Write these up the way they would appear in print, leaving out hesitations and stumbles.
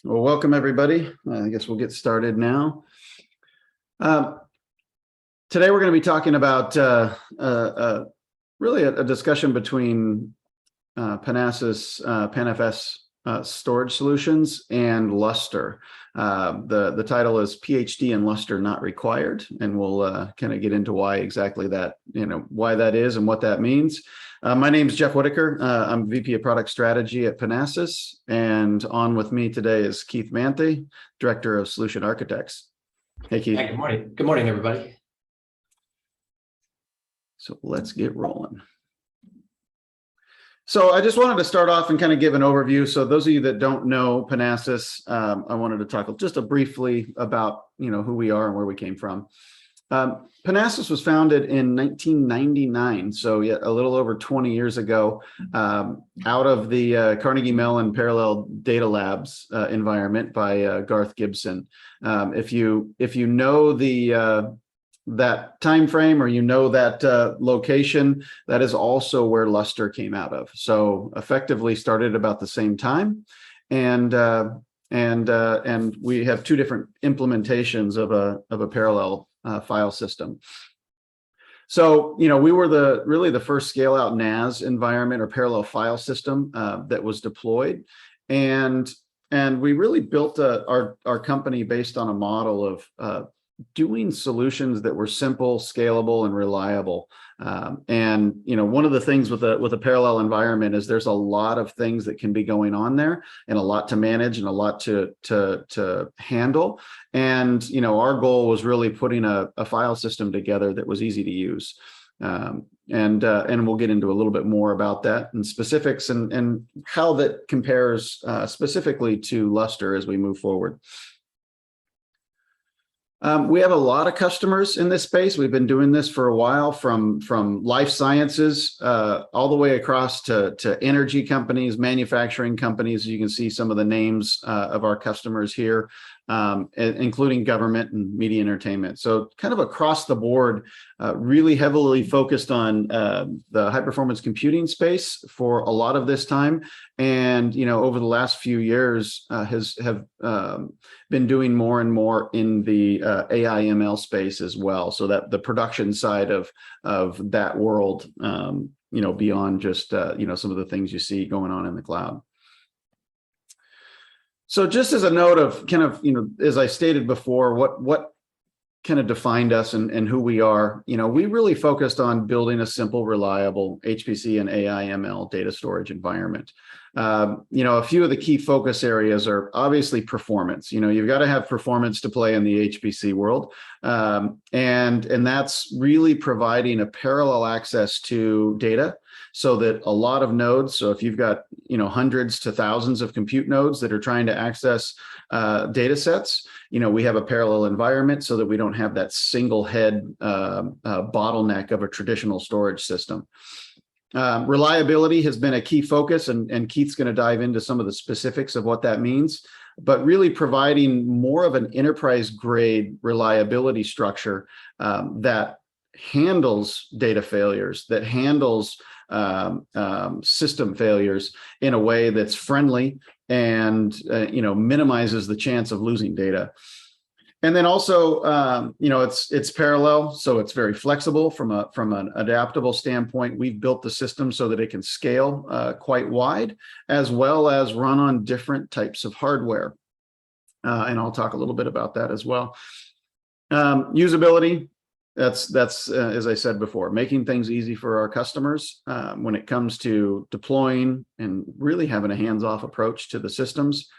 Well, welcome everybody. I guess we'll get started now. Today we're going to be talking about really a discussion between Panasas PanFS storage solutions and Lustre. The title is PhD and Lustre not required, and we'll kind of get into why exactly that, why that is and what that means. My name is Jeff Whitaker. I'm VP of Product Strategy at Panasas, and on with me today is Keith Manthe, Director of Solution Architects. Hey, Keith. Good morning. Good morning, everybody. So let's get rolling. So I just wanted to start off and kind of give an overview. So those of you that don't know Panasas, I wanted to talk just briefly about who we are and where we came from. Panasas was founded in 1999, so yeah, a little over 20 years ago, out of the Carnegie Mellon Parallel Data Labs environment by Garth Gibson. If you know that time frame, or that location, that is also where Lustre came out of. So effectively started about the same time, and we have two different implementations of a parallel file system. So we were really the first scale out NAS environment or parallel file system that was deployed, and we really built our company based on a model of doing solutions that were simple, scalable, and reliable. And one of the things with a parallel environment is there's a lot of things that can be going on there, and a lot to manage, and a lot to handle. And our goal was really putting a file system together that was easy to use. And we'll get into a little bit more about that and specifics and how that compares specifically to Lustre as we move forward. We have a lot of customers in this space. We've been doing this for a while, from life sciences all the way across to energy companies, manufacturing companies. You can see some of the names of our customers here, including government and media entertainment. So kind of across the board, really heavily focused on the high performance computing space for a lot of this time. And, over the last few years have been doing more and more in the AI ML space as well. So that the production side of that world, beyond just, some of the things you see going on in the cloud. So just as a note of kind of, as I stated before, what kind of defined us and who we are, we really focused on building a simple, reliable HPC and AI ML data storage environment. A few of the key focus areas are obviously performance. You've got to have performance to play in the HPC world. And that's really providing a parallel access to data, so that a lot of nodes, so if you've got hundreds to thousands of compute nodes that are trying to access data sets, we have a parallel environment so that we don't have that single head bottleneck of a traditional storage system. Reliability has been a key focus, and Keith's going to dive into some of the specifics of what that means, but really providing more of an enterprise grade reliability structure that handles data failures, that handles system failures in a way that's friendly and minimizes the chance of losing data. And then also, it's parallel, so it's very flexible from an adaptable standpoint. We've built the system so that it can scale quite wide, as well as run on different types of hardware. And I'll talk a little bit about that as well. Usability. That's as I said before, making things easy for our customers when it comes to deploying and really having a hands-off approach to the systems,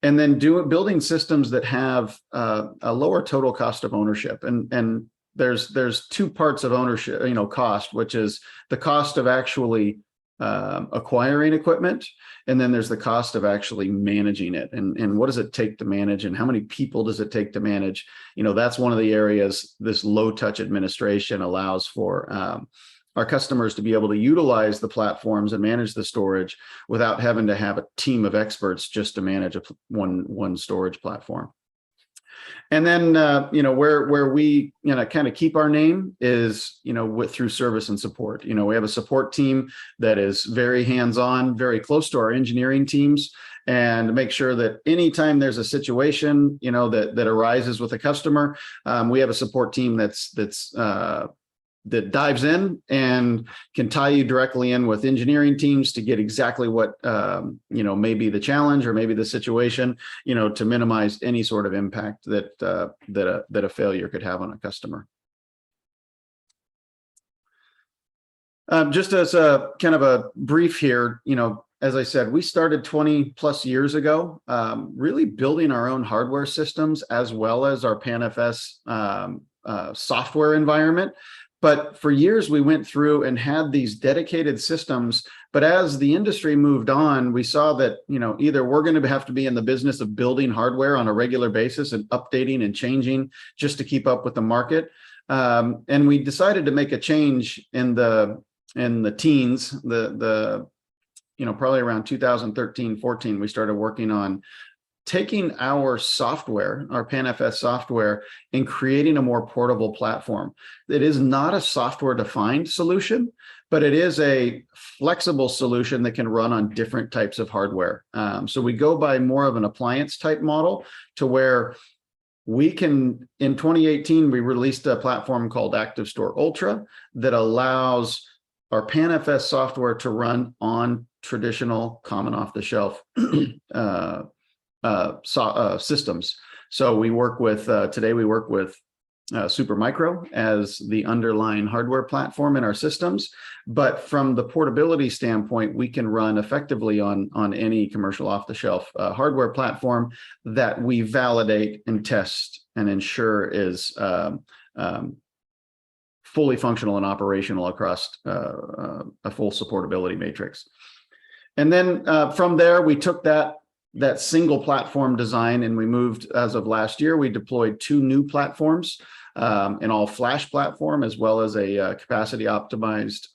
and then building systems that have a lower total cost of ownership. And there's two parts of ownership, cost, which is the cost of actually acquiring equipment, and then there's the cost of actually managing it, and what does it take to manage, and how many people does it take to manage. That's one of the areas this low touch administration allows for our customers to be able to utilize the platforms and manage the storage without having to have a team of experts just to manage one storage platform. And then, where we, kind of keep our name is, through service and support. We have a support team that is very hands-on, very close to our engineering teams, and make sure that anytime there's a situation, that arises with a customer, we have a support team that dives in and can tie you directly in with engineering teams to get exactly what, may be the challenge or maybe the situation, to minimize any sort of impact that a failure could have on a customer. Just as a kind of a brief here, as I said, we started 20 plus years ago, really building our own hardware systems as well as our PanFS software environment. But for years, we went through and had these dedicated systems. But as the industry moved on, we saw that, either we're going to have to be in the business of building hardware on a regular basis and updating and changing just to keep up with the market. And we decided to make a change in the teens, probably around 2013, 14, we started working on taking our software, our PanFS software, and creating a more portable platform. It is not a software-defined solution, but it is a flexible solution that can run on different types of hardware. So we go by more of an appliance type model to where we can, in 2018, we released a platform called ActiveStore Ultra that allows our PanFS software to run on traditional common off-the-shelf systems. So we work with, today we work with Supermicro as the underlying hardware platform in our systems. But from the portability standpoint, we can run effectively on any commercial off-the-shelf hardware platform that we validate and test and ensure is fully functional and operational across a full supportability matrix. And then from there, we took that single platform design and we moved, as of last year, we deployed 2 new platforms, an all-flash platform, as well as a capacity optimized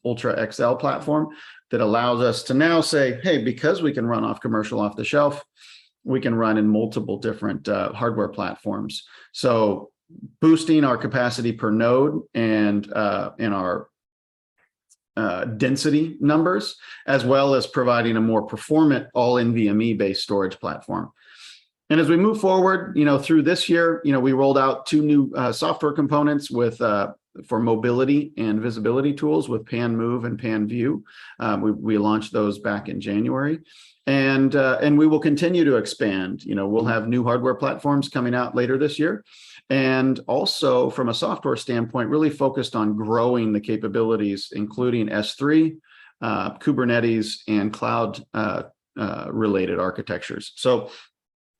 Ultra XL platform that allows us to now say, hey, because we can run off commercial off the shelf, we can run in multiple different hardware platforms. So boosting our capacity per node and in our density numbers, as well as providing a more performant all NVMe based storage platform. And as we move forward, through this year, we rolled out 2 new software components with for mobility and visibility tools with PanMove and PanView. We launched those back in January, and we will continue to expand. We'll have new hardware platforms coming out later this year. And also from a software standpoint, really focused on growing the capabilities, including S3, Kubernetes, and cloud related architectures. So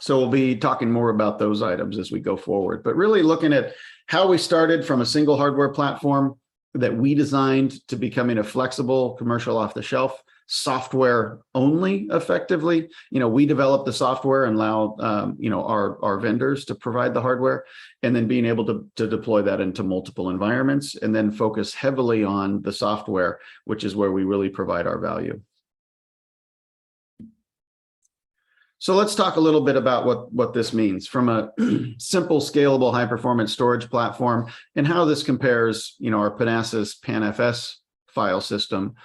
we'll be talking more about those items as we go forward, but really looking at how we started from a single hardware platform that we designed to becoming a flexible commercial off-the-shelf software only effectively. We develop the software and allow our vendors to provide the hardware, and then being able to deploy that into multiple environments, and then focus heavily on the software, which is where we really provide our value. So let's talk a little bit about what this means from a simple, scalable, high-performance storage platform, and how this compares, our Panasas PanFS file system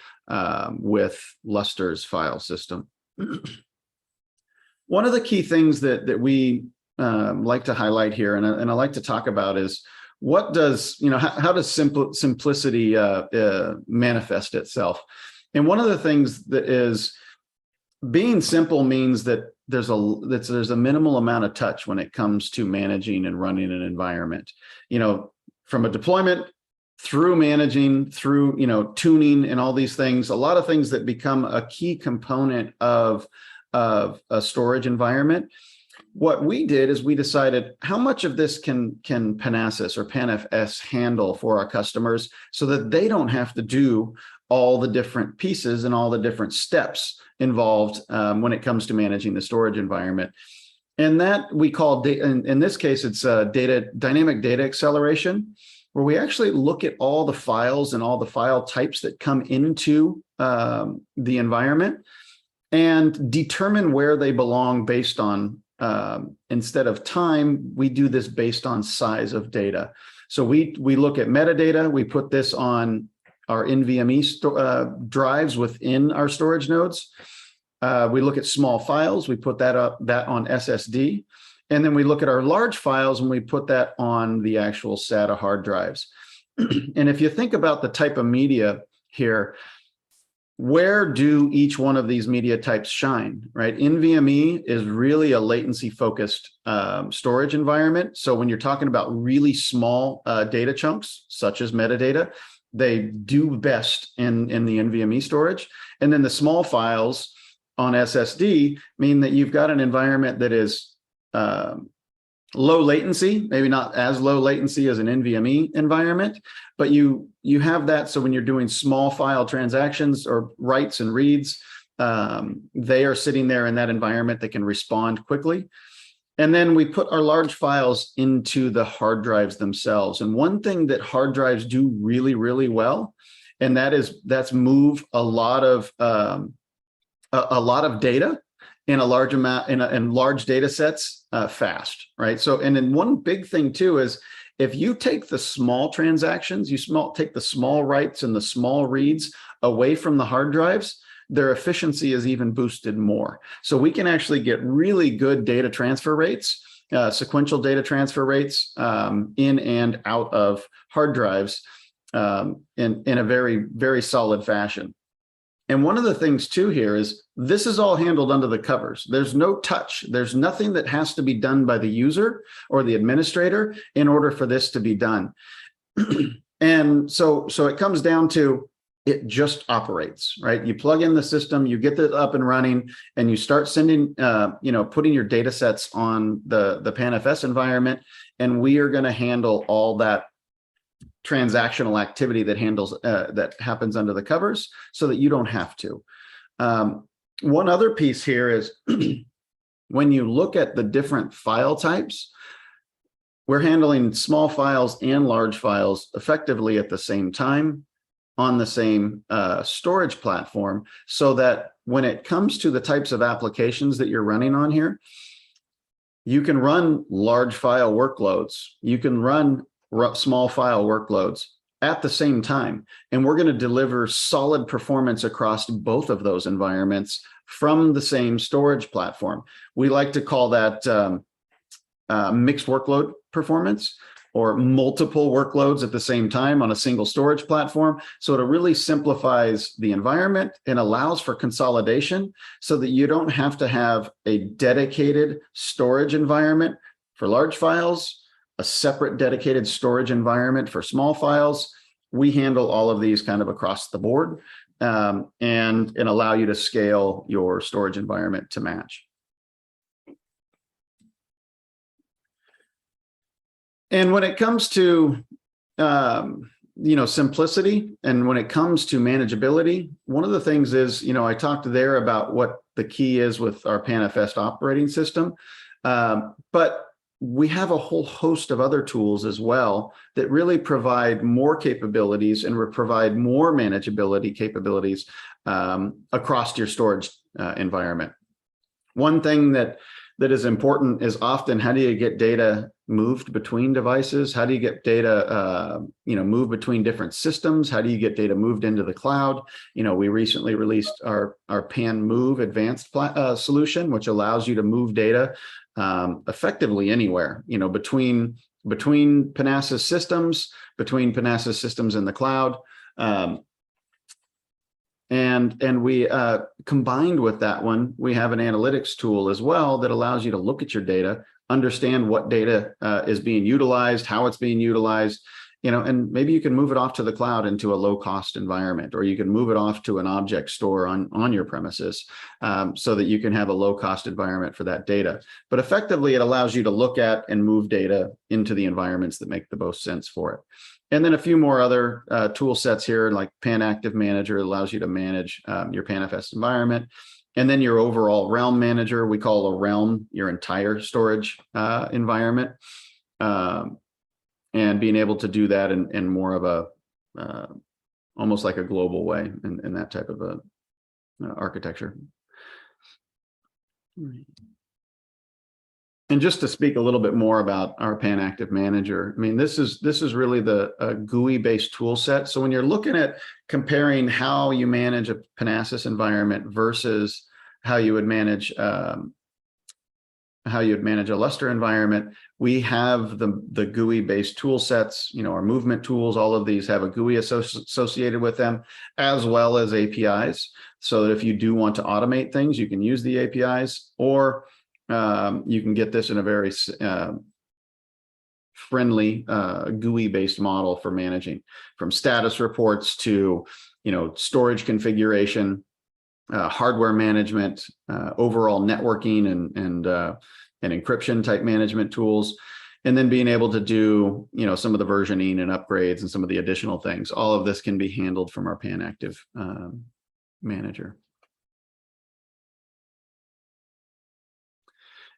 with Lustre's file system. One of the key things that we like to highlight here, and I like to talk about, is what does, how does simplicity manifest itself? And one of the things that is being simple means that there's a minimal amount of touch when it comes to managing and running an environment. From a deployment through managing, through tuning and all these things, a lot of things that become a key component of a storage environment. What we did is we decided how much of this can Panasas or PanFS handle for our customers, so that they don't have to do all the different pieces and all the different steps involved when it comes to managing the storage environment. And that we call, in this case, it's dynamic data acceleration, where we actually look at all the files and all the file types that come into the environment and determine where they belong based on instead of time, we do this based on size of data. So we look at metadata, we put this on our NVMe drives within our storage nodes. We look at small files, we put that on SSD, and then we look at our large files and we put that on the actual SATA hard drives. And if you think about the type of media here, where do each one of these media types shine, right? NVMe is really a latency focused storage environment. So when you're talking about really small data chunks, such as metadata, they do best in the NVMe storage. And then the small files on SSD mean that you've got an environment that is low latency, maybe not as low latency as an NVMe environment, but you have that. So when you're doing small file transactions or writes and reads, they are sitting there in that environment that can respond quickly. And then we put our large files into the hard drives themselves. And one thing that hard drives do really, really well, and that's move a lot of data in a large amount in large data sets fast, right? So, and then one big thing too is if you take the small transactions, take the small writes and the small reads away from the hard drives, their efficiency is even boosted more. So we can actually get really good data transfer rates, sequential data transfer rates in and out of hard drives in a very, very solid fashion. And one of the things too here is this is all handled under the covers. There's no touch. There's nothing that has to be done by the user or the administrator in order for this to be done. And so it comes down to it just operates, right? You plug in the system, you get it up and running, and you start sending, putting your data sets on the PanFS environment, and we are going to handle all that transactional activity that happens under the covers so that you don't have to. One other piece here is when you look at the different file types, we're handling small files and large files effectively at the same time on the same storage platform, so that when it comes to the types of applications that you're running on here, you can run large file workloads, you can run small file workloads at the same time. And we're going to deliver solid performance across both of those environments from the same storage platform. We like to call that mixed workload performance, or multiple workloads at the same time on a single storage platform. So it really simplifies the environment and allows for consolidation so that you don't have to have a dedicated storage environment for large files, a separate dedicated storage environment for small files. We handle all of these kind of across the board and allow you to scale your storage environment to match. And when it comes to simplicity, and when it comes to manageability, one of the things is, I talked there about what the key is with our PanFS operating system, but we have a whole host of other tools as well that really provide more capabilities and provide more manageability capabilities across your storage environment. One thing that is important is often, how do you get data moved between devices? How do you get data, moved between different systems? How do you get data moved into the cloud? We recently released our Pan Move advanced solution, which allows you to move data effectively anywhere, between Panasas systems, in the cloud. And we combined with that one, we have an analytics tool as well that allows you to look at your data, understand what data is being utilized, how it's being utilized, and maybe you can move it off to the cloud into a low-cost environment, or you can move it off to an object store on your premises so that you can have a low-cost environment for that data. But effectively, it allows you to look at and move data into the environments that make the most sense for it. And then a few more other tool sets here, like Pan Active Manager allows you to manage your PanFS environment. And then your overall realm manager, we call a realm your entire storage environment. And being able to do that in more of a, almost like a global way in that type of a architecture. And just to speak a little bit more about our PanActive Manager, I mean, this is really the GUI-based tool set. So when you're looking at comparing how you manage a Panasas environment versus how you would manage a Lustre environment, we have the GUI-based tool sets. You know, our movement tools, all of these have a GUI associated with them, as well as APIs. So that if you do want to automate things, you can use the APIs, or you can get this in a very friendly GUI-based model for managing, from status reports to, you know, storage configuration, hardware management, overall networking and encryption type management tools, and then being able to do, you know, some of the versioning and upgrades and some of the additional things. All of this can be handled from our PanActive Manager.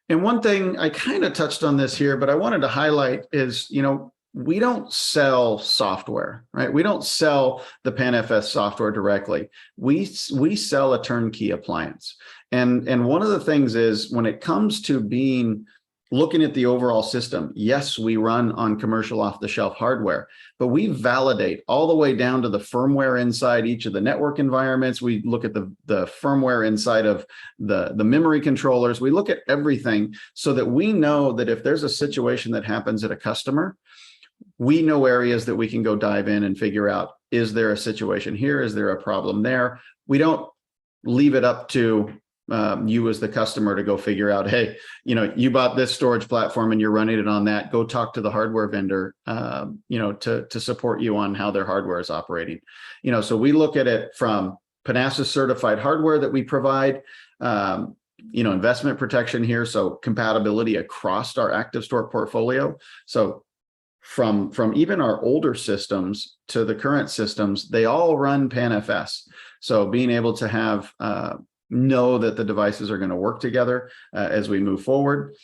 And one thing, I kind of touched on this here, but I wanted to highlight is, you know, we don't sell software, right? We don't sell the PanFS software directly. We sell a turnkey appliance. And one of the things is, when it comes to looking at the overall system, yes, we run on commercial off-the-shelf hardware, but we validate all the way down to the firmware inside each of the network environments. We look at the firmware inside of the memory controllers. We look at everything so that we know that if there's a situation that happens at a customer, we know areas that we can go dive in and figure out, is there a situation here? Is there a problem there? We don't leave it up to you as the customer to go figure out, hey, you know, you bought this storage platform and you're running it on that. Go talk to the hardware vendor, you know, to support you on how their hardware is operating. You know, so we look at it from Panasas certified hardware that we provide, you know, investment protection here, so compatibility across our ActiveStore portfolio. So from even our older systems to the current systems, they all run PanFS. So being able to have know that the devices are going to work together as we move forward.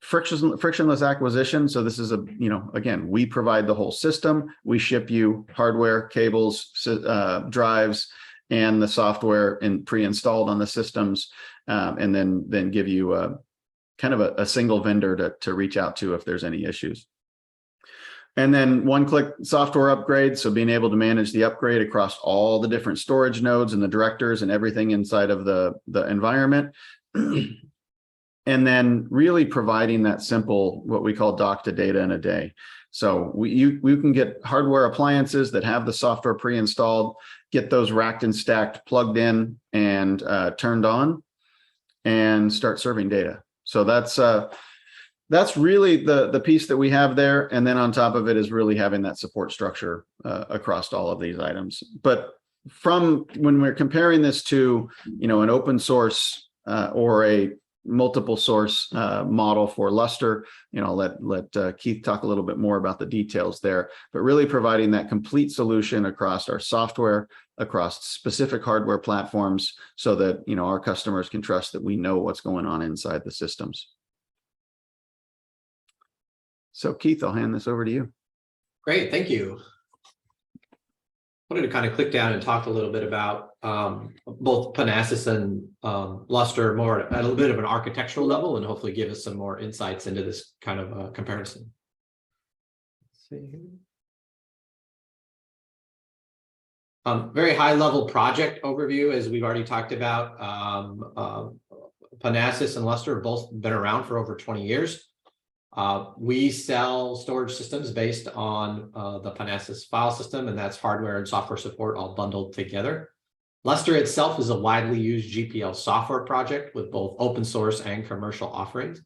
Frictionless acquisition. So this is you know, again, we provide the whole system. We ship you hardware, cables, drives, and the software pre-installed on the systems, and then give you kind of a single vendor to reach out to if there's any issues. And then one-click software upgrade, so being able to manage the upgrade across all the different storage nodes and the directors and everything inside of the environment. And then really providing that simple, what we call dock to data in a day. So we can get hardware appliances that have the software pre-installed, get those racked and stacked, plugged in and turned on, and start serving data. So that's really the piece that we have there. And then on top of it is really having that support structure across all of these items. But from when we're comparing this to, you know, an open source or a multiple source model for Lustre, you know, let Keith talk a little bit more about the details there, but really providing that complete solution across our software, across specific hardware platforms, so that, you know, our customers can trust that we know what's going on inside the systems. So Keith, I'll hand this over to you. Great, thank you. I wanted to kind of click down and talk a little bit about both Panasas and Lustre more at a little bit of an architectural level, and hopefully give us some more insights into this kind of comparison. Let's see here. Very high level project overview, as we've already talked about. Panasas and Lustre have both been around for over 20 years. We sell storage systems based on the Panasas file system, and that's hardware and software support all bundled together. Lustre itself is a widely used GPL software project with both open source and commercial offerings.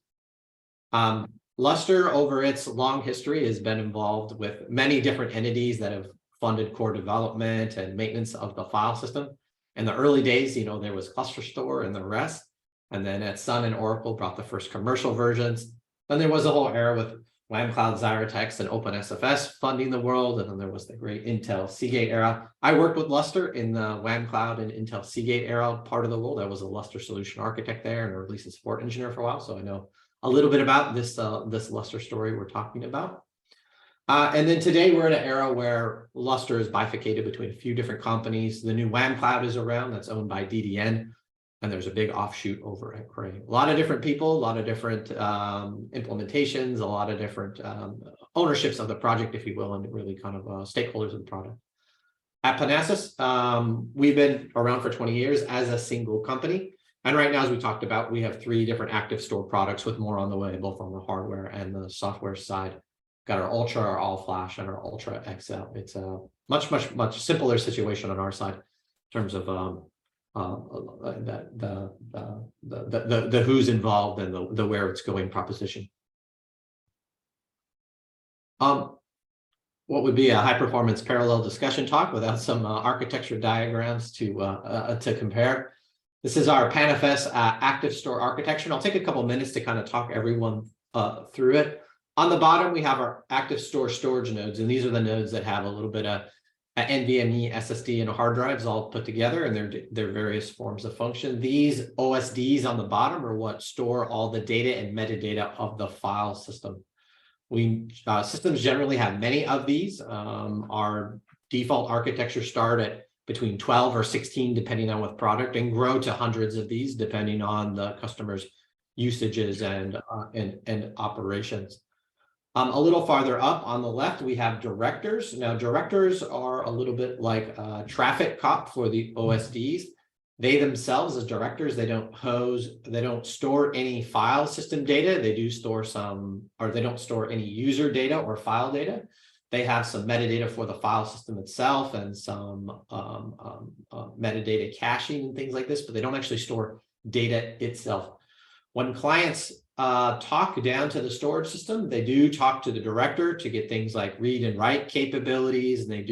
Lustre, over its long history, has been involved with many different entities that have funded core development and maintenance of the file system. In the early days, you know, there was ClusterStor and the rest. And then at Sun and Oracle brought the first commercial versions. Then there was a whole era with WAMcloud, Xyratex, and OpenSFS funding the world. And then there was the great Intel Seagate era. I worked with Lustre in the WAMcloud and Intel Seagate era part of the world. I was a Lustre solution architect there and a release and support engineer for a while. So I know a little bit about this, this Lustre story we're talking about. And then today we're in an era where Lustre is bifurcated between a few different companies. The new WAMcloud is around, that's owned by DDN. and there's a big offshoot over at Crane. A lot of different people, a lot of different implementations, a lot of different ownerships of the project, if you will, and really kind of stakeholders of the product. At Panasas, we've been around for 20 years as a single company. And right now, as we talked about, we have 3 different active store products with more on the way, both on the hardware and the software side. Got our Ultra, our All Flash, and our Ultra XL. It's a much simpler situation on our side in terms of the who's involved and the where it's going proposition. What would be a high performance parallel discussion talk without some architecture diagrams to compare? This is our PanFS active store architecture, and I'll take a couple minutes to kind of talk everyone through it. On the bottom, we have our active store storage nodes, and these are the nodes that have a little bit of NVMe, SSD, and hard drives all put together, and their various forms of function. These OSDs on the bottom are what store all the data and metadata of the file system. Systems generally have many of these. Our default architecture start at between 12 or 16, depending on what product, and grow to hundreds of these, depending on the customer's usages and operations. A little farther up on the left, we have directors. Now, directors are a little bit like a traffic cop for the OSDs. They themselves, as directors, they don't store any file system data. They do store they don't store any user data or file data. They have some metadata for the file system itself and some metadata caching and things like this, but they don't actually store data itself. When clients talk down to the storage system, they do talk to the director to get things like read and write capabilities, and they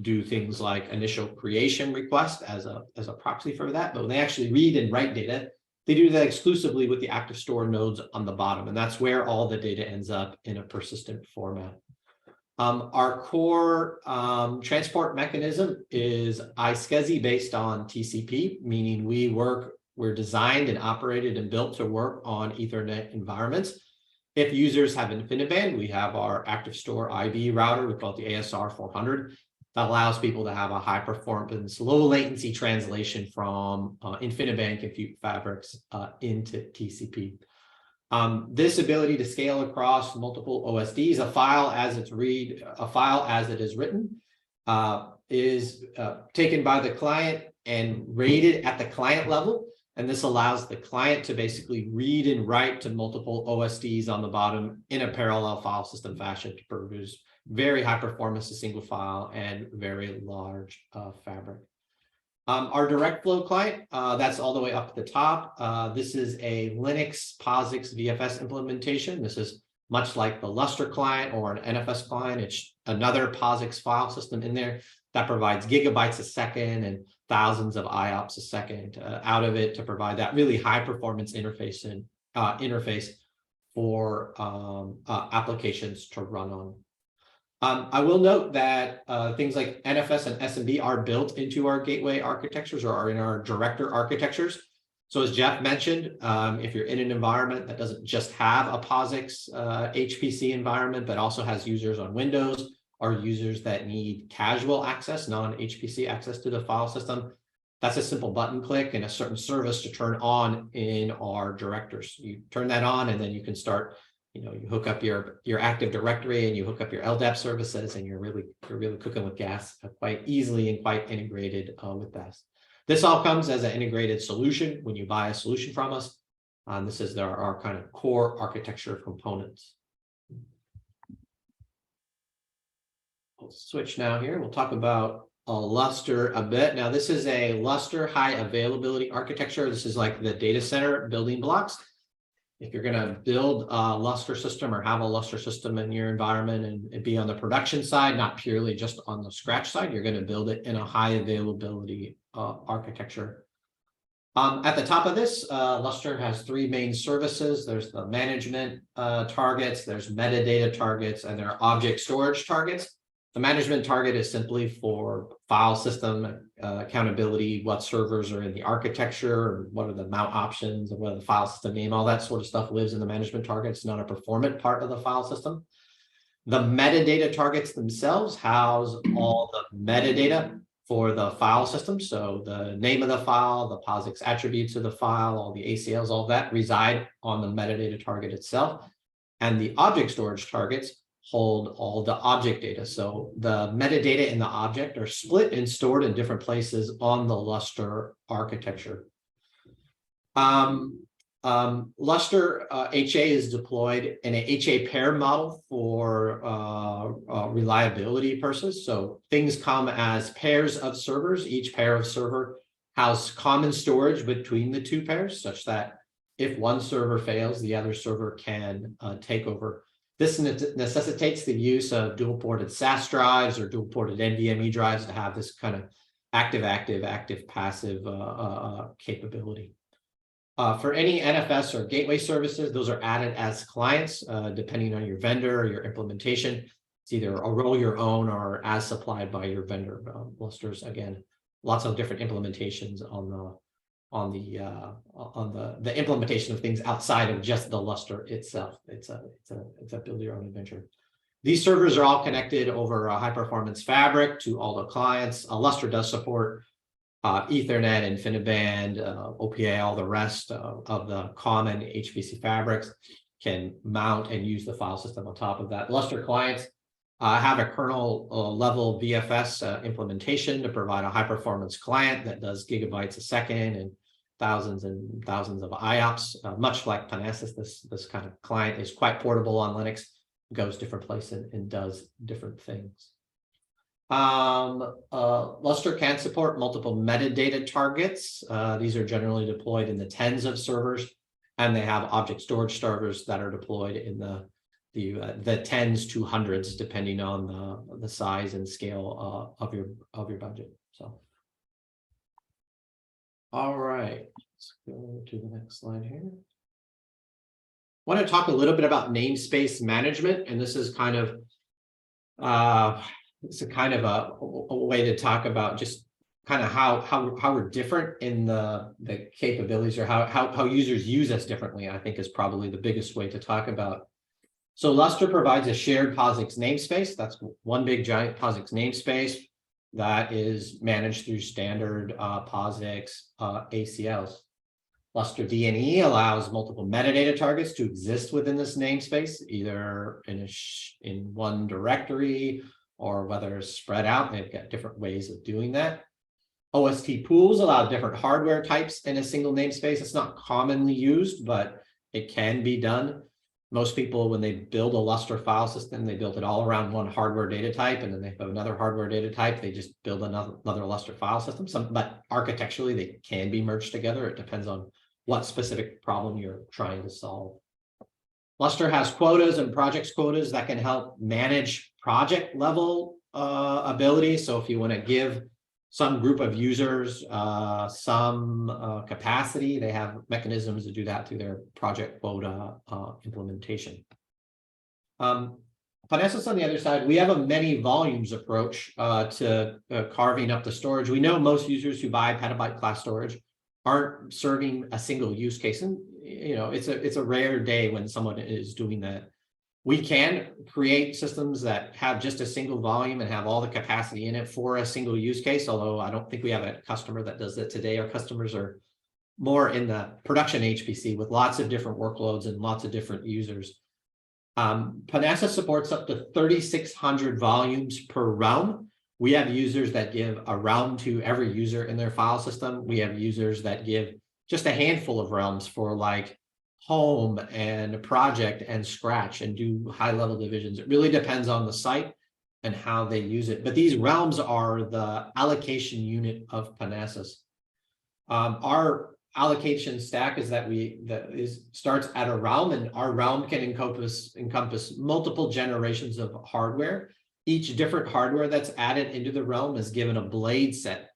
do things like initial creation request as a proxy for that. But when they actually read and write data, they do that exclusively with the active store nodes on the bottom, and that's where all the data ends up in a persistent format. Our core transport mechanism is iSCSI based on TCP, meaning we're designed and operated and built to work on Ethernet environments. If users have InfiniBand, we have our active store IV router, we call it the ASR 400, that allows people to have a high performance, low latency translation from InfiniBand compute fabrics into TCP. This ability to scale across multiple OSDs, a file as it is written, is taken by the client and rated at the client level. And this allows the client to basically read and write to multiple OSDs on the bottom in a parallel file system fashion to produce very high performance to single file and very large fabric. Our direct flow client, that's all the way up at the top. This is a Linux POSIX VFS implementation. This is much like the Lustre client or an NFS client. It's another POSIX file system in there that provides gigabytes a second and thousands of IOPS a second out of it to provide that really high performance interface for applications to run on. I will note that things like NFS and SMB are built into our gateway architectures or are in our director architectures. So as Jeff mentioned, if you're in an environment that doesn't just have a POSIX HPC environment, but also has users on Windows or users that need casual access, non-HPC access to the file system, that's a simple button click and a certain service to turn on in our directors. You turn that on and then you can start, you hook up your Active Directory and you hook up your LDAP services, and you're really cooking with gas quite easily and quite integrated with that. This all comes as an integrated solution when you buy a solution from us. This is our kind of core architecture components. We'll switch now here. We'll talk about Lustre a bit. Now, this is a Lustre high availability architecture. This is like the data center building blocks. If you're going to build a Lustre system or have a Lustre system in your environment and be on the production side, not purely just on the scratch side, you're going to build it in a high availability architecture. At the top of this, Lustre has 3 main services. There's the management targets, there's metadata targets, and there are object storage targets. The management target is simply for file system accountability, what servers are in the architecture, what are the mount options, and what are the file system name, all that sort of stuff lives in the management target. It's not a performant part of the file system. The metadata targets themselves house all the metadata for the file system. So the name of the file, the POSIX attributes of the file, all the ACLs, all that reside on the metadata target itself. And the object storage targets hold all the object data. So the metadata in the object are split and stored in different places on the Lustre architecture. Lustre HA is deployed in a HA pair model for reliability purposes. So things come as pairs of servers. Each pair of server has common storage between the two pairs, such that if one server fails, the other server can take over. This necessitates the use of dual-ported SAS drives or dual-ported NVMe drives to have this kind of active-passive capability. For any NFS or gateway services, those are added as clients, depending on your vendor or your implementation. It's either a roll your own or as supplied by your vendor. Lustre's, again, lots of different implementations on the implementation of things outside of just the Lustre itself. It's a build your own adventure. These servers are all connected over a high performance fabric to all the clients. Lustre does support Ethernet, InfiniBand, OPA, all the rest of the common HPC fabrics, can mount and use the file system on top of that. Lustre clients have a kernel level VFS implementation to provide a high performance client that does gigabytes a second and thousands of IOPS. Much like Panasas, this kind of client is quite portable on Linux, goes different places and does different things. Lustre can support multiple metadata targets. These are generally deployed in the tens of servers, and they have object storage servers that are deployed in the tens to hundreds, depending on the size and scale of your budget. So, all right, let's go to the next slide here. I want to talk a little bit about namespace management, and this is kind of it's a kind of a way to talk about just kind of how we're different in the capabilities, or how users use us differently, I think is probably the biggest way to talk about. So Lustre provides a shared POSIX namespace. That's one big giant POSIX namespace that is managed through standard POSIX ACLs. Lustre DNE allows multiple metadata targets to exist within this namespace, either in one directory or whether it's spread out. They've got different ways of doing that. OST pools allow different hardware types in a single namespace. It's not commonly used, but it can be done. Most people, when they build a Lustre file system, they build it all around one hardware data type, and then they have another hardware data type. They just build another Lustre file system. But architecturally, they can be merged together. It depends on what specific problem you're trying to solve. Lustre has quotas and projects quotas that can help manage project level ability. So if you want to give some group of users some capacity, they have mechanisms to do that through their project quota implementation. Panasas, on the other side, we have a many volumes approach to carving up the storage. We know most users who buy petabyte class storage aren't serving a single use case, and it's a rare day when someone is doing that. We can create systems that have just a single volume and have all the capacity in it for a single use case, although I don't think we have a customer that does that today. Our customers are more in the production HPC with lots of different workloads and lots of different users. Panasas supports up to 3,600 volumes per realm. We have users that give a realm to every user in their file system. We have users that give just a handful of realms for like home and project and scratch and do high level divisions. It really depends on the site and how they use it. But these realms are the allocation unit of Panasas. Our allocation stack is that starts at a realm, and our realm can encompass multiple generations of hardware. Each different hardware that's added into the realm is given a blade set.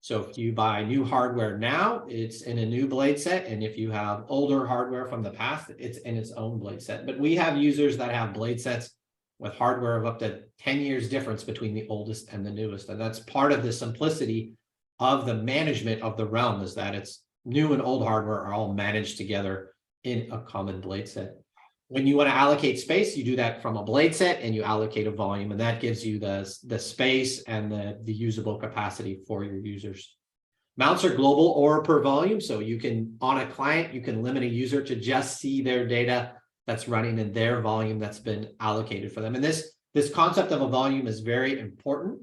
So if you buy new hardware now, it's in a new blade set. And if you have older hardware from the past, it's in its own blade set. But we have users that have blade sets with hardware of up to 10 years difference between the oldest and the newest. And that's part of the simplicity of the management of the realm, is that it's new and old hardware are all managed together in a common blade set. When you want to allocate space, you do that from a blade set and you allocate a volume, and that gives you the space and the usable capacity for your users. Mounts are global or per volume. So you can, on a client, you can limit a user to just see their data that's running in their volume that's been allocated for them. And this concept of a volume is very important.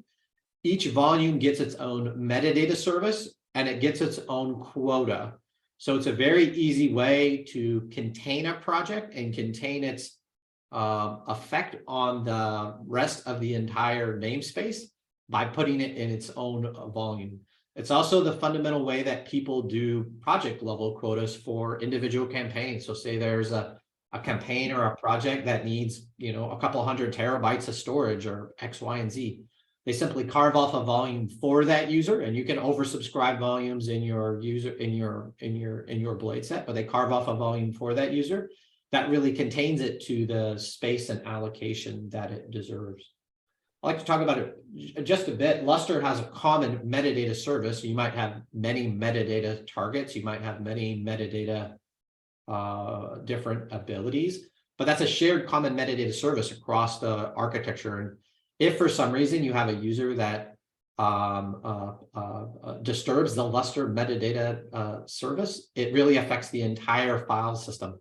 Each volume gets its own metadata service and it gets its own quota. So it's a very easy way to contain a project and contain its effect on the rest of the entire namespace by putting it in its own volume. It's also the fundamental way that people do project level quotas for individual campaigns. So say there's a campaign or a project that needs, a couple 100 terabytes of storage or X, Y, and Z. They simply carve off a volume for that user, and you can oversubscribe volumes in your user in your blade set, but they carve off a volume for that user that really contains it to the space and allocation that it deserves. I'd like to talk about it just a bit. Lustre has a common metadata service. So you might have many metadata targets. You might have many metadata different abilities, but that's a shared common metadata service across the architecture. And if for some reason you have a user that disturbs the Lustre metadata service, it really affects the entire file system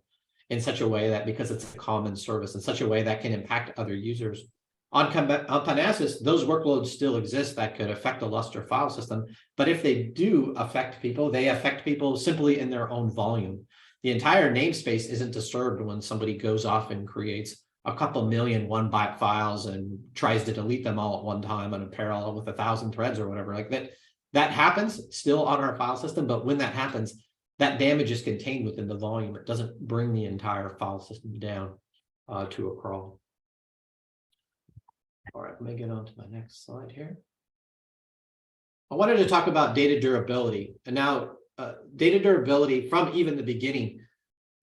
in such a way that, because it's a common service, in such a way that can impact other users. On Panasas, those workloads still exist that could affect the Lustre file system, but if they do affect people, they affect people simply in their own volume. The entire namespace isn't disturbed when somebody goes off and creates a couple million 1-byte files and tries to delete them all at one time on a parallel with 1,000 threads or whatever like that. That happens still on our file system, but when that happens, that damage is contained within the volume. It doesn't bring the entire file system down to a crawl. All right, let me get on to my next slide here. I wanted to talk about data durability. And now data durability from even the beginning,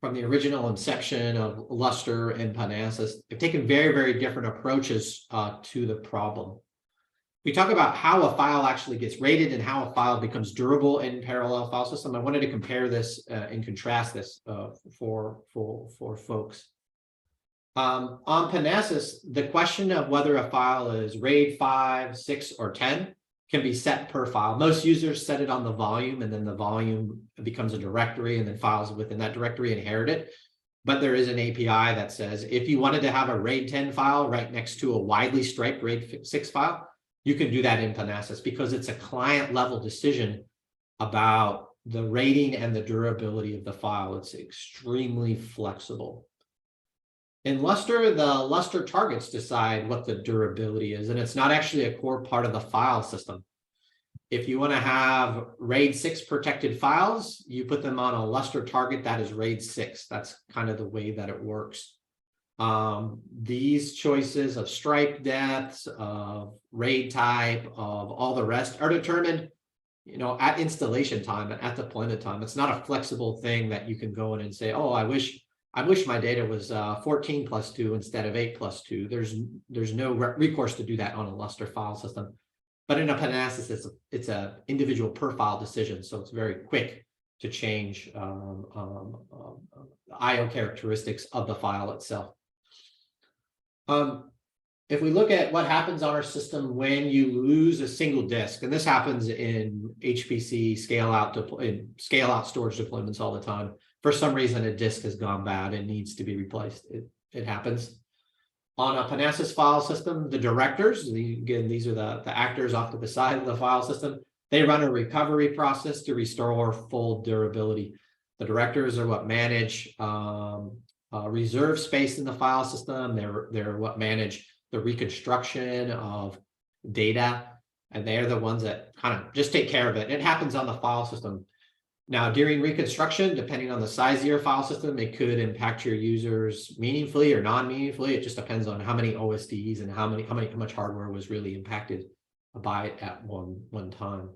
from the original inception of Lustre and Panasas, they've taken very, very different approaches to the problem. We talk about how a file actually gets rated and how a file becomes durable in parallel file system. I wanted to compare this and contrast this for folks. On Panasas, the question of whether a file is RAID 5, 6, or 10 can be set per file. Most users set it on the volume, and then the volume becomes a directory, and then files within that directory inherit it. But there is an API that says if you wanted to have a RAID 10 file right next to a widely striped RAID 6 file, you can do that in Panasas because it's a client level decision about the rating and the durability of the file. It's extremely flexible. In Lustre, the Lustre targets decide what the durability is, and it's not actually a core part of the file system. If you want to have RAID 6 protected files, you put them on a Lustre target that is RAID 6. That's kind of the way that it works. These choices of stripe depths, of RAID type, of all the rest are determined, at installation time and at deployment time. It's not a flexible thing that you can go in and say, oh, I wish my data was 14+2 instead of 8+2. There's no recourse to do that on a Lustre file system. But in a Panasas, it's an individual per file decision, so it's very quick to change IO characteristics of the file itself. If we look at what happens on our system when you lose a single disk, and this happens in HPC scale-out storage deployments all the time. For some reason, a disk has gone bad and needs to be replaced. It happens. On a Panasas file system, the directors, again, these are the actors off to the side of the file system, they run a recovery process to restore full durability. The directors are what manage reserve space in the file system. They're what manage the reconstruction of data, and they're the ones that kind of just take care of it. It happens on the file system. Now, during reconstruction, depending on the size of your file system, it could impact your users meaningfully or non-meaningfully. It just depends on how many OSDs and how much hardware was really impacted by it at one time.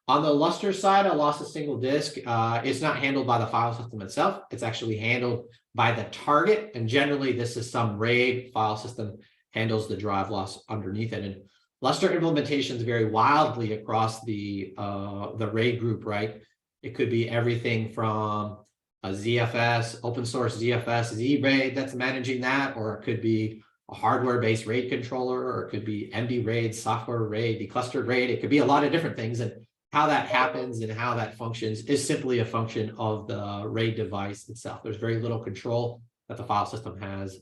On the Lustre side, I lost a single disk. It's not handled by the file system itself. It's actually handled by the target, and generally, this is some RAID file system handles the drive loss underneath it. And Lustre implementations vary wildly across the RAID group, right? It could be everything from a ZFS, open source ZFS Z-RAID that's managing that, or it could be a hardware-based RAID controller, or it could be MD RAID, software RAID, declustered RAID. It could be a lot of different things. And how that happens and how that functions is simply a function of the RAID device itself. There's very little control that the file system has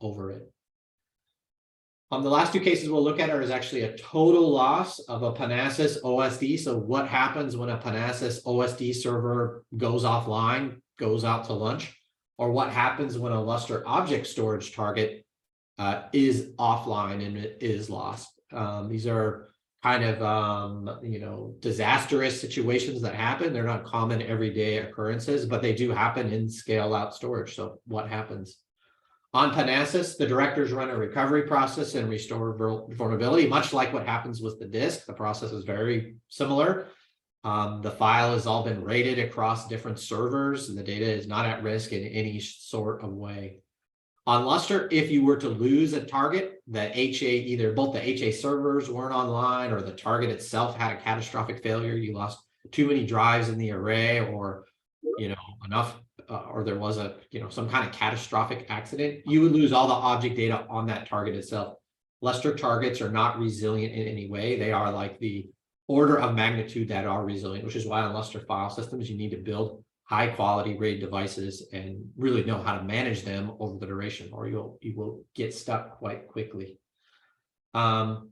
over it. The last two cases we'll look at is actually a total loss of a Panasas OSD. So what happens when a Panasas OSD server goes offline, goes out to lunch, or what happens when a Lustre object storage target is offline and it is lost. These are kind of, disastrous situations that happen. They're not common everyday occurrences, but they do happen in scale out storage. So what happens? On Panasas, the directors run a recovery process and restore vulnerability, much like what happens with the disk. The process is very similar. The file has all been rated across different servers, and the data is not at risk in any sort of way. On Lustre, if you were to lose a target, the HA, either both the HA servers weren't online or the target itself had a catastrophic failure, you lost too many drives in the array, or enough, or there was a some kind of catastrophic accident, you would lose all the object data on that target itself. Lustre targets are not resilient in any way. They are like the order of magnitude that are resilient, which is why on Lustre file systems you need to build high quality RAID devices and really know how to manage them over the duration, or you will get stuck quite quickly. On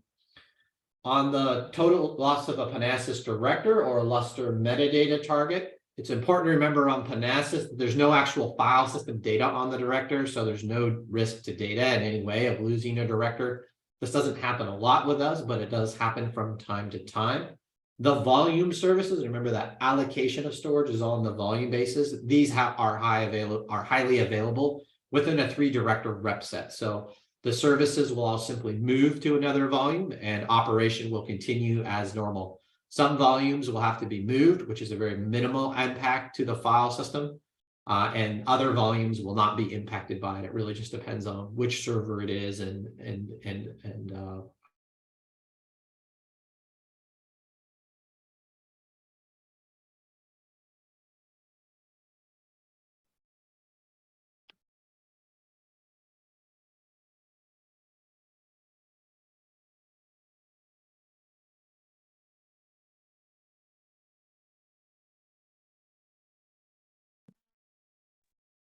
the total loss of a Panasas director or a Lustre metadata target, it's important to remember on Panasas, there's no actual file system data on the director, so there's no risk to data in any way of losing a director. This doesn't happen a lot with us, but it does happen from time to time. The volume services, remember that allocation of storage is on the volume basis. These are highly available within a 3-director rep set. So the services will all simply move to another volume and operation will continue as normal. Some volumes will have to be moved, which is a very minimal impact to the file system, and other volumes will not be impacted by it. It really just depends on which server it is and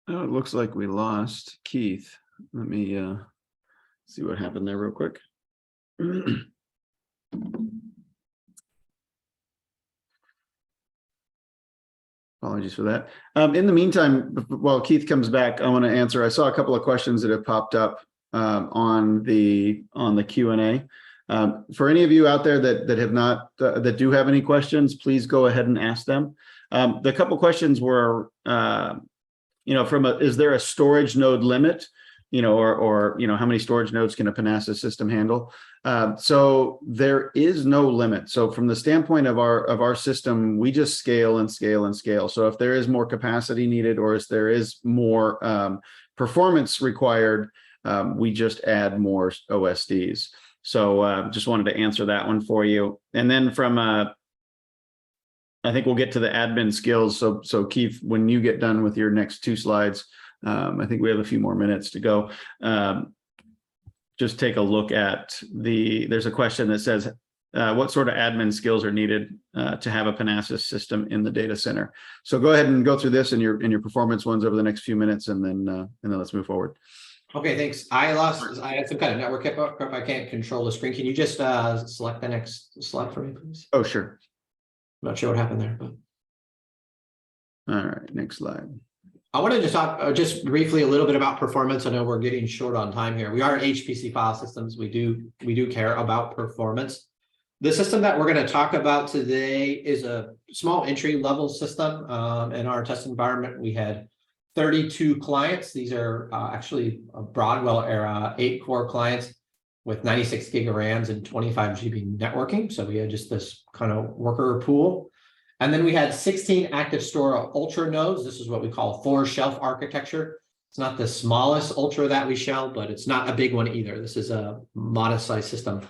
Oh, it looks like we lost Keith. Let me see what happened there real quick. Apologies for that. In the meantime, while Keith comes back, I want to answer. I saw a couple of questions that have popped up on the Q&A. For any of you out there that have not that do have any questions, please go ahead and ask them. The couple questions were, is there a storage node limit, or how many storage nodes can a Panasas system handle? So there is no limit. So from the standpoint of our system, we just scale and scale and scale. So if there is more capacity needed, or if there is more performance required, we just add more OSDs. So just wanted to answer that one for you. And then from I think we'll get to the admin skills. So Keith, when you get done with your next 2 slides, I think we have a few more minutes to go. Just take a look at there's a question that says, what sort of admin skills are needed to have a Panasas system in the data center? So go ahead and go through this in your performance ones over the next few minutes, and then let's move forward. Okay, thanks. I had some kind of network hiccup. I can't control the screen. Can you just select the next slide for me, please? Oh, sure. I'm not sure what happened there, but. All right, next slide. I wanted to talk just briefly a little bit about performance. I know we're getting short on time here. We are HPC file systems. We do care about performance. The system that we're going to talk about today is a small entry level system. In our test environment, we had 32 clients. These are actually a Broadwell era 8-core clients with 96 gig of RAMs and 25 GB networking. So we had just this kind of worker pool. And then we had 16 active store ultra nodes. This is what we call a 4-shelf architecture. It's not the smallest ultra that we shelf, but it's not a big one either. This is a modest size system.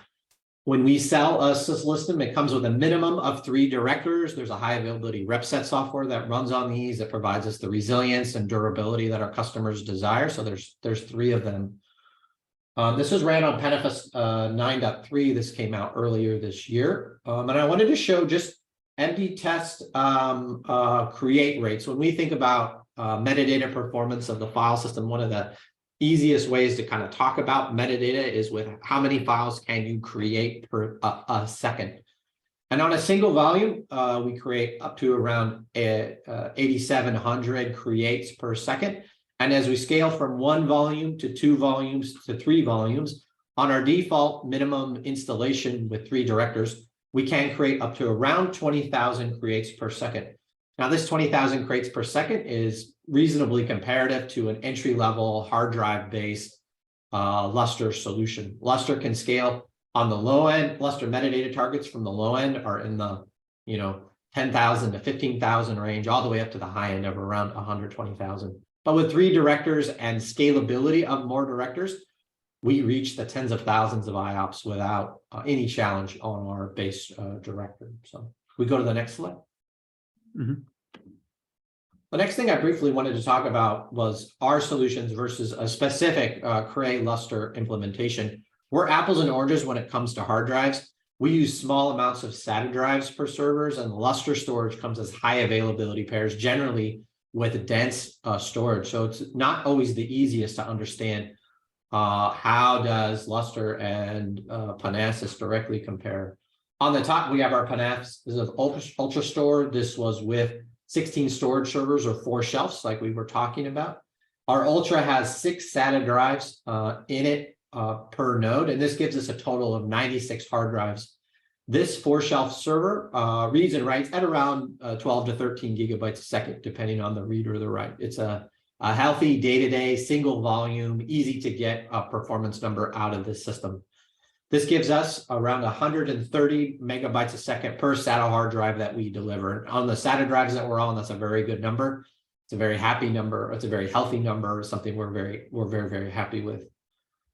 When we sell a system, it comes with a minimum of 3 directors. There's a high availability rep set software that runs on these that provides us the resilience and durability that our customers desire. So there's 3 of them. This was ran on PanFS 9.3. This came out earlier this year. And I wanted to show just empty test create rates. When we think about metadata performance of the file system, one of the easiest ways to kind of talk about metadata is with how many files can you create per a second. And on a single volume, we create up to around 8,700 creates per second. And as we scale from 1 volume to 2 volumes to 3 volumes, on our default minimum installation with 3 directors, we can create up to around 20,000 creates per second. Now, this 20,000 creates per second is reasonably comparative to an entry-level hard drive-based Lustre solution. Lustre can scale on the low end. Lustre metadata targets from the low end are in the 10,000 to 15,000 range, all the way up to the high end of around 120,000. But with 3 directors and scalability of more directors, we reach the tens of thousands of IOPS without any challenge on our base director. So we go to the next slide. Mm-hmm. The next thing I briefly wanted to talk about was our solutions versus a specific Cray Lustre implementation. We're apples and oranges when it comes to hard drives. We use small amounts of SATA drives per servers, and Lustre storage comes as high availability pairs, generally with dense storage. So it's not always the easiest to understand how does Lustre and Panasas directly compare. On the top, we have our Panasas. This is Ultra Store. This was with 16 storage servers or 4 shelves like we were talking about. Our Ultra has 6 SATA drives in it per node, and this gives us a total of 96 hard drives. This 4-shelf server reads and writes at around 12 to 13 gigabytes a second, depending on the read or the write. It's a healthy day-to-day, single volume, easy to get a performance number out of this system. This gives us around 130 megabytes a second per SATA hard drive that we deliver. On the SATA drives that we're on, that's a very good number. It's a very happy number. It's a very healthy number. It's something we're very happy with.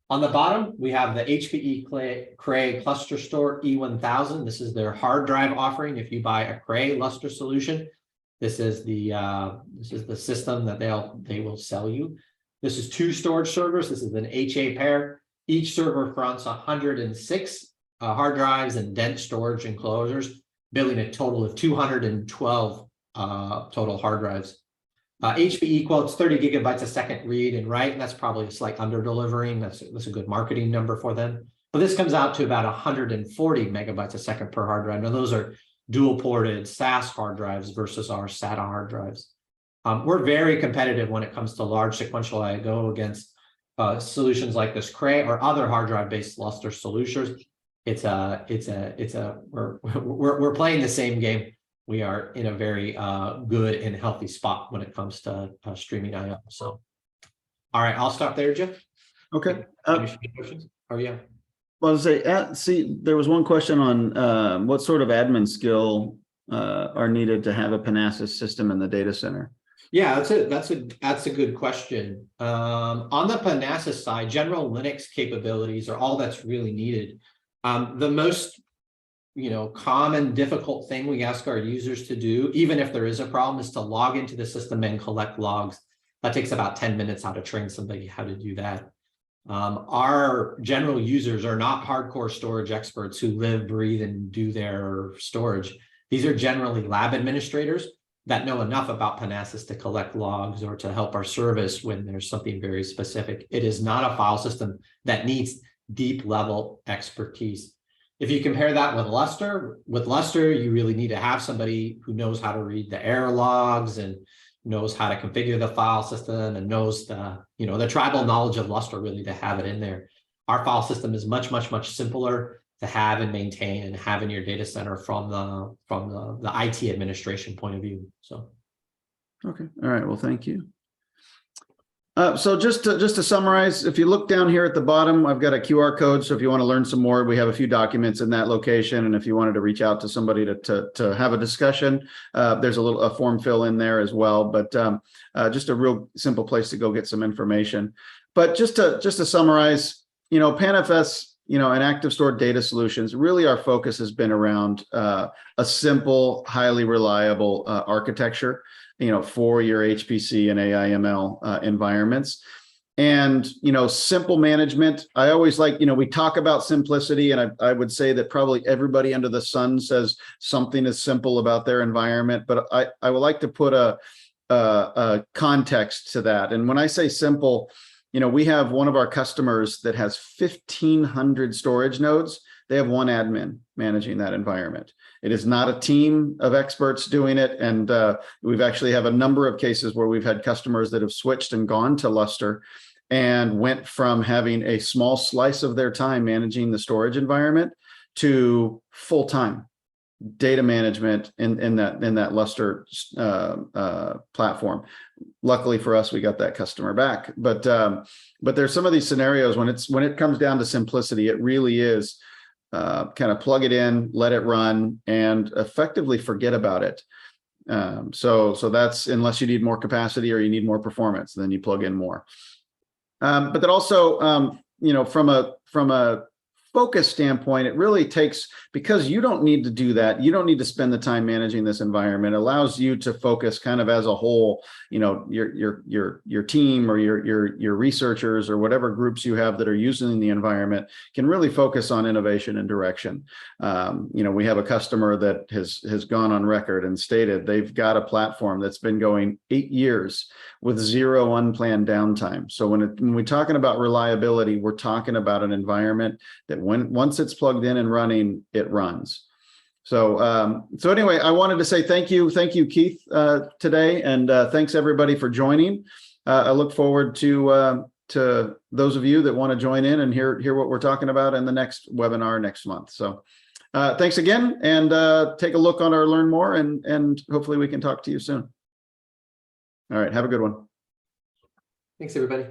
On the bottom, we have the HPE Cray Cluster Store E1000. This is their hard drive offering. If you buy a Cray Lustre solution, this is the system that they will sell you. This is 2 storage servers. This is an HA pair. Each server fronts 106 hard drives and dense storage enclosures, building a total of 212 total hard drives. HPE quotes 30 gigabytes a second read and write, and that's probably a slight under delivering. That's a good marketing number for them. But this comes out to about 140 megabytes a second per hard drive. Now, those are dual ported SAS hard drives versus our SATA hard drives. We're very competitive when it comes to large sequential I/O against solutions like this Cray or other hard drive based Lustre solutions. We're playing the same game. We are in a very good and healthy spot when it comes to streaming I/O. So, all right, I'll stop there, Jeff. Okay. Questions? Oh, yeah. Well, see, there was one question on what sort of admin skill are needed to have a Panasas system in the data center. Yeah, that's a good question. On the Panasas side, general Linux capabilities are all that's really needed. The most common difficult thing we ask our users to do, even if there is a problem, is to log into the system and collect logs. That takes about 10 minutes how to train somebody how to do that. Our general users are not hardcore storage experts who live, breathe, and do their storage. These are generally lab administrators that know enough about Panasas to collect logs or to help our service when there's something very specific. It is not a file system that needs deep level expertise. If you compare that with Lustre, you really need to have somebody who knows how to read the error logs and knows how to configure the file system and knows the tribal knowledge of Lustre really to have it in there. Our file system is much simpler to have and maintain and have in your data center from the IT administration point of view. So, okay, all right. Well, thank you. So just to summarize, if you look down here at the bottom, I've got a QR code. So if you want to learn some more, we have a few documents in that location. And if you wanted to reach out to somebody to have a discussion, there's a form fill in there as well. But just a real simple place to go get some information. But just to summarize, PanFS, in active stored data solutions, really our focus has been around a simple, highly reliable architecture, for your HPC and AI/ML environments. And, simple management. I always like, we talk about simplicity, and I would say that probably everybody under the sun says something is simple about their environment, but I would like to put a context to that. And when I say simple, we have one of our customers that has 1,500 storage nodes. They have one admin managing that environment. It is not a team of experts doing it. And we've actually have a number of cases where we've had customers that have switched and gone to Lustre and went from having a small slice of their time managing the storage environment to full-time data management in that Lustre platform. Luckily for us, we got that customer back. But there's some of these scenarios when it comes down to simplicity, it really is kind of plug it in, let it run, and effectively forget about it. So that's, unless you need more capacity or you need more performance, then you plug in more. But that also, from a focus standpoint, it really takes, because you don't need to do that. You don't need to spend the time managing this environment. It allows you to focus kind of as a whole, your team or your researchers or whatever groups you have that are using the environment can really focus on innovation and direction. We have a customer that has gone on record and stated they've got a platform that's been going 8 years with 0 unplanned downtime. So when we're talking about reliability, we're talking about an environment that once it's plugged in and running, it runs. So anyway, I wanted to say thank you, Keith, today, and thanks everybody for joining. I look forward to those of you that want to join in and hear what we're talking about in the next webinar next month. So thanks again, and take a look on our Learn More, and hopefully we can talk to you soon. All right, have a good one. Thanks, everybody.